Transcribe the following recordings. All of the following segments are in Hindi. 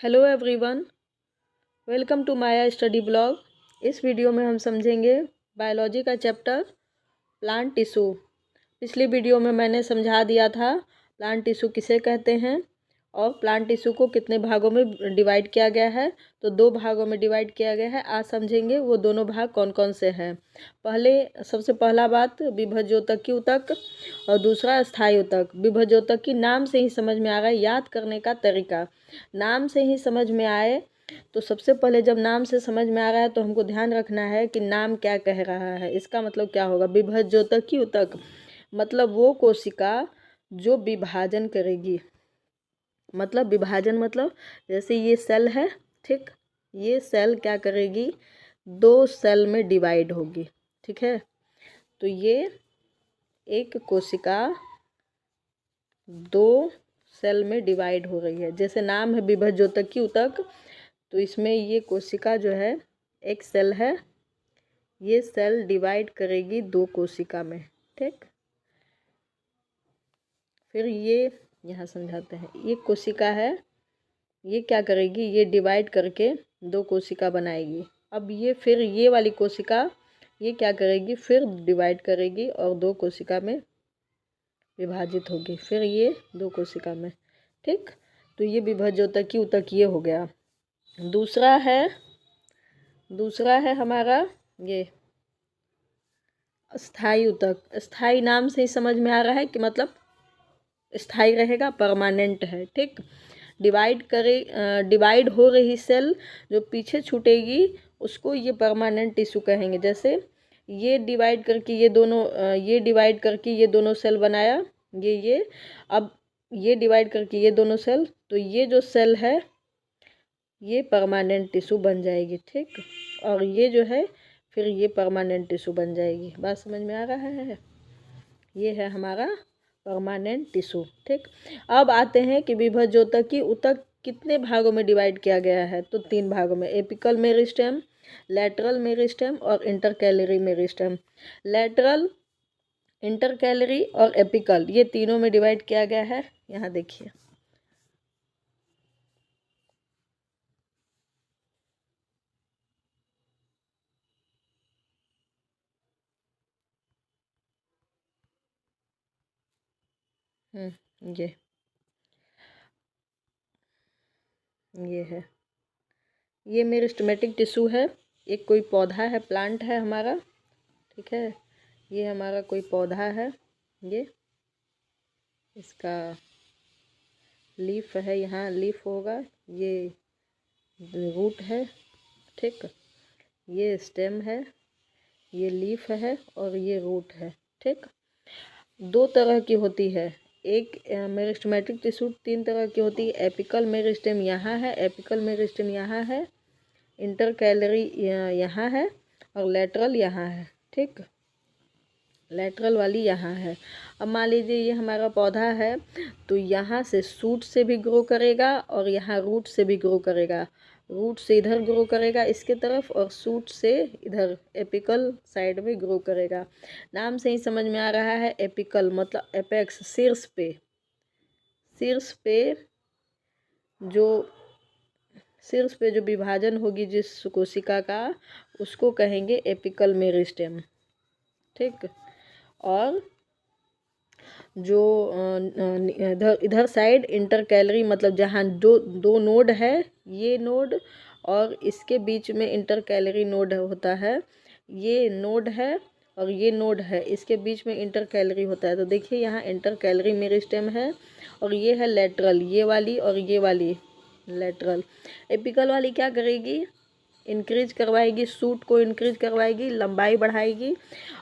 Hello everyone, welcome to Maya study blog. इस वीडियो में हम समझेंगे बायोलॉजी का चैप्टर प्लांट टिश्यू। पिछली वीडियो में मैंने समझा दिया था प्लांट टिश्यू किसे कहते हैं और प्लांट टिश्यू को कितने भागों में डिवाइड किया गया है। तो 2 भागों में डिवाइड किया गया है। आज समझेंगे वो दोनों भाग कौन कौन से हैं। सबसे पहला बात विभज्योतकी ऊतक और दूसरा स्थायी ऊतक। विभज्योतकी नाम से ही समझ में आ रहा है, याद करने का तरीका नाम से ही समझ में आए। तो सबसे पहले जब नाम से समझ में आ रहा है तो हमको ध्यान रखना है कि नाम क्या कह रहा है। इसका मतलब क्या होगा? विभज्योतकी ऊतक मतलब वो कोशिका जो विभाजन करेगी। मतलब विभाजन मतलब जैसे ये सेल है, ठीक, ये सेल क्या करेगी? 2 सेल में डिवाइड होगी, ठीक है। तो ये एक कोशिका 2 सेल में डिवाइड हो रही है। जैसे नाम है विभज्योतकी ऊतक, तो इसमें ये कोशिका जो है एक सेल है, ये सेल डिवाइड करेगी 2 कोशिका में, ठीक। फिर ये यहाँ समझाते हैं, ये कोशिका है, ये क्या करेगी? ये डिवाइड करके 2 कोशिका बनाएगी। अब ये फिर ये वाली कोशिका ये क्या करेगी? फिर डिवाइड करेगी और 2 कोशिका में विभाजित होगी, फिर ये 2 कोशिका में, ठीक। तो ये विभज्योतकी ऊतक ये हो गया। दूसरा है हमारा ये स्थायी ऊतक। स्थायी नाम से ही समझ में आ रहा है कि मतलब स्थायी रहेगा, परमानेंट है, ठीक। डिवाइड हो रही सेल जो पीछे छूटेगी उसको ये परमानेंट टिश्यू कहेंगे। जैसे ये डिवाइड करके ये दोनों सेल बनाया, ये अब ये डिवाइड करके ये दोनों सेल, तो ये जो सेल है ये परमानेंट टिश्यू बन जाएगी, ठीक। और ये जो है फिर ये परमानेंट टिश्यू बन जाएगी। बात समझ में आ रहा है? ये है हमारा परमानेंट टिश्यू, ठीक। अब आते हैं कि विभज्योतकी ऊतक कितने भागों में डिवाइड किया गया है। तो 3 भागों में, एपिकल मेरिस्टेम, लैटरल मेरिस्टेम और इंटरकैलरी मेरिस्टेम। लैटरल, इंटरकैलरी और एपिकल, ये तीनों में डिवाइड किया गया है। यहाँ देखिए, ये है, ये मेरिस्टेमेटिक टिश्यू है। एक कोई पौधा है, प्लांट है हमारा, ठीक है। ये हमारा कोई पौधा है, ये इसका लीफ है, यहाँ लीफ होगा, ये रूट है, ठीक। ये स्टेम है, ये लीफ है और ये रूट है, ठीक। 2 तरह की होती है। एक मेरिस्टेमेटिक टिश्यू 3 तरह की होती है। एपिकल मेरिस्टेम यहाँ है, एपिकल मेरिस्टेम यहाँ है, इंटरकैलरी यहाँ है और लैटरल यहाँ है, ठीक। लैटरल वाली यहाँ है। अब मान लीजिए ये हमारा पौधा है, तो यहाँ से सूट से भी ग्रो करेगा और यहाँ रूट से भी ग्रो करेगा। रूट से इधर ग्रो करेगा इसके तरफ और सूट से इधर एपिकल साइड में ग्रो करेगा। नाम से ही समझ में आ रहा है, एपिकल मतलब एपेक्स, शीर्ष पे जो विभाजन होगी जिस कोशिका का, उसको कहेंगे एपिकल मेरिस्टेम, ठीक। और जो इधर साइड इंटरकैलरी मतलब जहाँ दो नोड है, ये नोड और इसके बीच में इंटरकैलरी नोड होता है। ये नोड है और ये नोड है, इसके बीच में इंटरकैलरी होता है। तो देखिए यहाँ इंटरकैलरी मेरिस्टेम है और ये है लैटरल, ये वाली और ये वाली लैटरल। एपिकल वाली क्या करेगी? इंक्रीज करवाएगी, सूट को इंक्रीज करवाएगी, लंबाई बढ़ाएगी।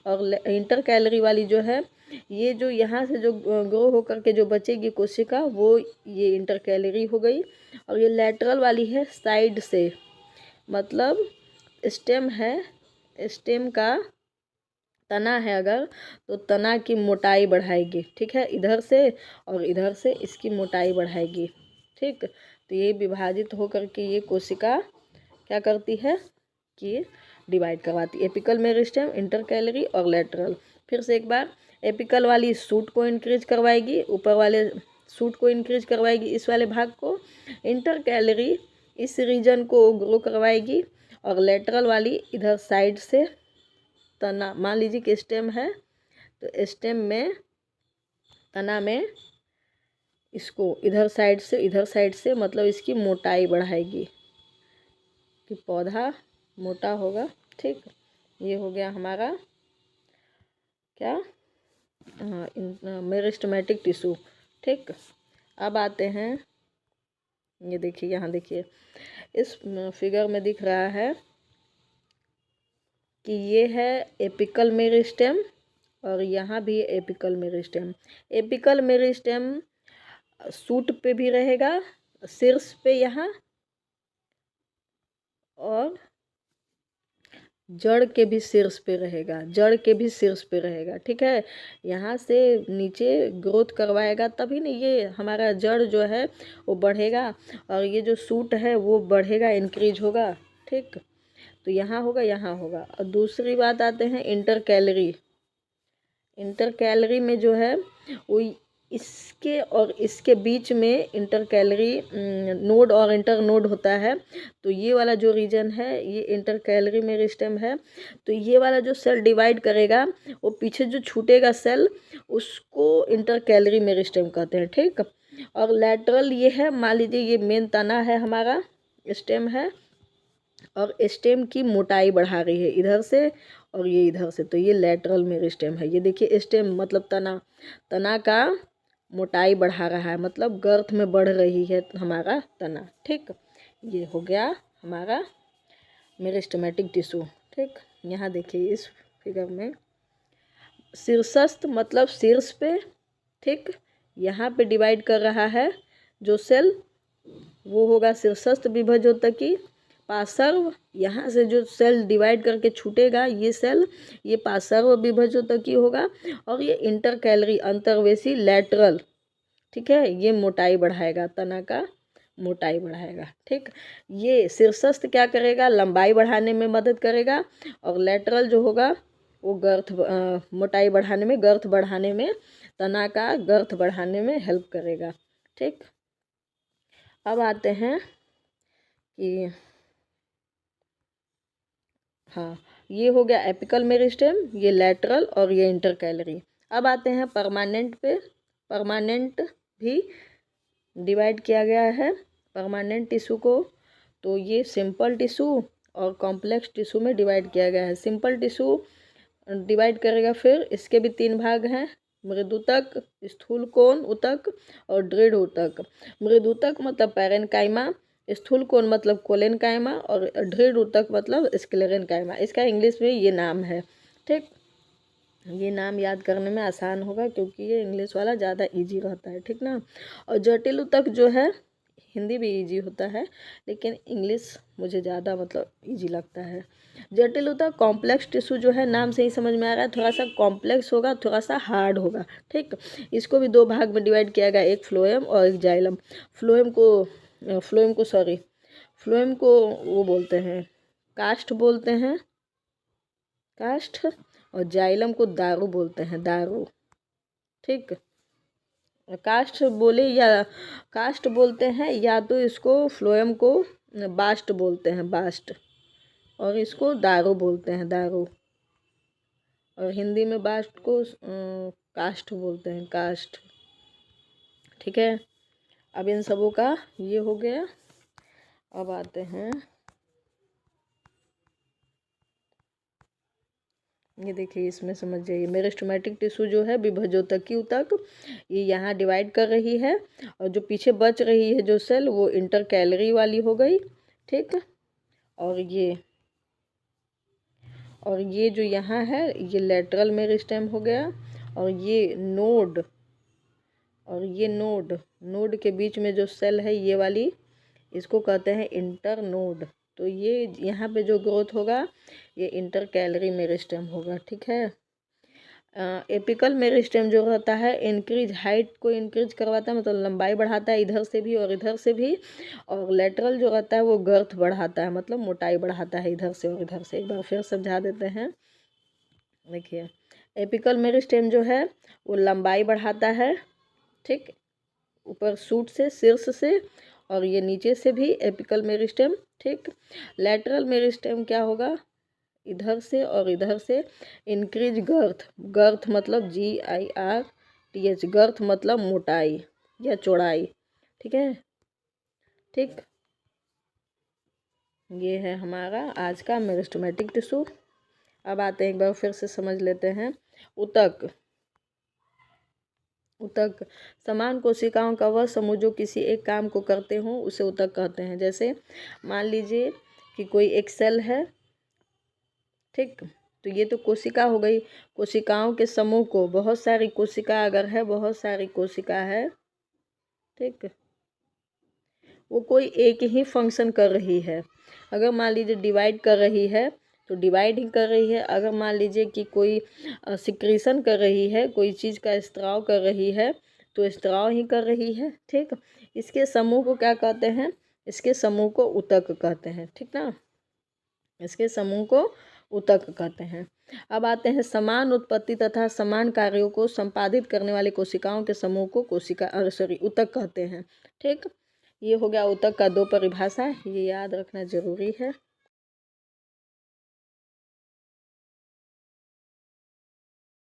और इंटरकैलरी वाली जो है, ये जो यहाँ से जो ग्रो होकर के जो बचेगी कोशिका, वो ये इंटरकैलरी हो गई। और ये लैटरल वाली है साइड से, मतलब स्टेम है, स्टेम का तना है अगर, तो तना की मोटाई बढ़ाएगी, ठीक है, इधर से और इधर से इसकी मोटाई बढ़ाएगी, ठीक। तो ये विभाजित होकर के ये कोशिका क्या करती है कि डिवाइड करवाती है। एपिकल मेरिस्टेम, इंटरकैलरी और लैटरल। फिर से एक बार, एपिकल वाली सूट को इंक्रीज करवाएगी, ऊपर वाले सूट को इंक्रीज करवाएगी, इस वाले भाग को। इंटरकैलरी इस रीजन को ग्रो करवाएगी, और लेटरल वाली इधर साइड से तना, मान लीजिए कि स्टेम है तो स्टेम में, तना में इसको इधर साइड से मतलब इसकी मोटाई बढ़ाएगी कि पौधा मोटा होगा। ठीक, ये हो गया हमारा क्या, मेरिस्टेमेटिक टिश्यू। ठीक, अब आते हैं, ये देखिए, यहाँ देखिए इस फिगर में दिख रहा है कि ये है एपिकल मेरिस्टेम, और यहाँ भी apical meristem. Apical meristem suit पे भी रहेगा, शीर्ष पे यहाँ, और जड़ के भी शीर्ष पे रहेगा, जड़ के भी शीर्ष पे रहेगा। ठीक है, यहाँ से नीचे ग्रोथ करवाएगा तभी नहीं ये हमारा जड़ जो है वो बढ़ेगा, और ये जो सूट है वो बढ़ेगा, इंक्रीज होगा। ठीक, तो यहाँ होगा, यहाँ होगा। और दूसरी बात आते हैं इंटर कैलरी। इंटर कैलरी में जो है वो इसके और इसके बीच में इंटर कैलरी नोड और इंटर नोड होता है। तो ये वाला जो रीजन है ये इंटर कैलरी मेरिस्टेम है। तो ये वाला जो सेल डिवाइड करेगा, वो पीछे जो छूटेगा सेल, उसको इंटर कैलरी मेरिस्टेम कहते हैं। ठीक, और लैटरल ये है, मान लीजिए ये मेन तना है हमारा, स्टेम है, और स्टेम की मोटाई बढ़ा रही है इधर से और ये इधर से, तो ये लैटरल मेरिस्टेम है। ये देखिए स्टेम मतलब तना, तना का मोटाई बढ़ा रहा है, मतलब गर्थ में बढ़ रही है हमारा तना। ठीक, ये हो गया हमारा मेरिस्टेमेटिक टिश्यू। ठीक, यहाँ देखिए इस फिगर में शीर्षस्थ मतलब शीर्ष पे, ठीक, यहाँ पे डिवाइड कर रहा है जो सेल, वो होगा शीर्षस्थ विभज्योतकी। पार्श्व, यहाँ से जो सेल डिवाइड करके छूटेगा ये सेल, ये पार्श्व विभज्योतकी होगा। और ये इंटर कैलरी अंतर्वेशी लैटरल, ठीक है, ये मोटाई बढ़ाएगा, तना का मोटाई बढ़ाएगा। ठीक, ये शीर्षस्थ क्या करेगा, लंबाई बढ़ाने में मदद करेगा, और लैटरल जो होगा वो गर्थ मोटाई बढ़ाने में, गर्थ बढ़ाने में, तना का गर्थ बढ़ाने में हेल्प करेगा। ठीक, अब आते हैं कि हाँ, ये हो गया एपिकल मेरिस्टेम, ये लैटरल और ये इंटर कैलरी। अब आते हैं परमानेंट पे। परमानेंट भी डिवाइड किया गया है परमानेंट टिश्यू को, तो ये सिंपल टिश्यू और कॉम्प्लेक्स टिश्यू में डिवाइड किया गया है। सिंपल टिश्यू डिवाइड करेगा, फिर इसके भी 3 भाग हैं, मृदुतक, स्थूल कोण ऊतक और दृढ़ ऊतक। मृदुतक मतलब पैरेन्काइमा, स्थूल कोण मतलब कोलेनकाइमा, और दृढ़ ऊतक मतलब स्क्लेरेनकाइमा। इसका इंग्लिश में ये नाम है। ठीक, ये नाम याद करने में आसान होगा क्योंकि ये इंग्लिश वाला ज़्यादा इजी रहता है। ठीक ना, और जटिल ऊतक जो है, हिंदी भी इजी होता है लेकिन इंग्लिश मुझे ज़्यादा मतलब इजी लगता है। जटिल ऊतक कॉम्प्लेक्स टिश्यू जो है, नाम से ही समझ में आ रहा है, थोड़ा सा कॉम्प्लेक्स होगा, थोड़ा सा हार्ड होगा। ठीक, इसको भी 2 भाग में डिवाइड किया गया, एक फ्लोएम और एक जाइलम। फ्लोएम को वो बोलते हैं, कास्ट बोलते हैं, कास्ट, और जाइलम को दारू बोलते हैं, दारू। ठीक, कास्ट बोलते हैं, या तो इसको फ्लोएम को बास्ट बोलते हैं, बास्ट, और इसको दारू बोलते हैं, दारू, और हिंदी में बास्ट को कास्ट बोलते हैं, कास्ट। ठीक है, अब इन सबों का ये हो गया। अब आते हैं, ये देखिए इसमें समझ जाइए, मेरिस्टेमेटिक टिश्यू जो है विभज्योतकी ऊतक, ये यहाँ डिवाइड कर रही है, और जो पीछे बच रही है जो सेल, वो इंटर कैलरी वाली हो गई। ठीक, और ये जो यहाँ है ये लेटरल मेरिस्टेम हो गया, और ये नोड के बीच में जो सेल है ये वाली, इसको कहते हैं इंटर नोड। तो ये यहाँ पे जो ग्रोथ होगा ये इंटर कैलरी मेरिस्टेम होगा। ठीक है, एपिकल मेरिस्टेम जो रहता है इंक्रीज, हाइट को इंक्रीज करवाता है, मतलब लंबाई बढ़ाता है इधर से भी और इधर से भी। और लेटरल जो रहता है वो गर्थ बढ़ाता है, मतलब मोटाई बढ़ाता है इधर से और इधर से। एक बार फिर समझा देते हैं, देखिए एपिकल मेरिस्टेम जो है वो लंबाई बढ़ाता है, ठीक, ऊपर सूट से, शीर्ष से, और ये नीचे से भी एपिकल मेरिस्टेम, ठीक। लैटरल मेरिस्टेम क्या होगा, इधर से और इधर से इंक्रीज गर्थ, गर्थ मतलब GIRTH, गर्थ मतलब मोटाई या चौड़ाई, ठीक है, ठीक। ये है हमारा आज का मेरिस्टेमेटिक टिश्यू। अब आते हैं, एक बार फिर से समझ लेते हैं। ऊतक, ऊतक समान कोशिकाओं का वह समूह जो किसी एक काम को करते हों उसे ऊतक कहते हैं। जैसे मान लीजिए कि कोई एक सेल है, ठीक, तो ये तो कोशिका हो गई। कोशिकाओं के समूह को, बहुत सारी कोशिका अगर है, बहुत सारी कोशिका है, ठीक, वो कोई एक ही फंक्शन कर रही है। अगर मान लीजिए डिवाइड कर रही है तो डिवाइड ही कर रही है। अगर मान लीजिए कि कोई सिक्रीशन कर रही है, कोई चीज़ का स्त्राव कर रही है तो स्त्राव ही कर रही है, ठीक। इसके समूह को क्या कहते हैं, इसके समूह को ऊतक कहते हैं, ठीक ना, इसके समूह को ऊतक कहते हैं। अब आते हैं समान उत्पत्ति तथा समान कार्यों को संपादित करने वाली कोशिकाओं के समूह को ऊतक कहते हैं, ठीक। ये हो गया ऊतक का 2 परिभाषा, ये याद रखना जरूरी है।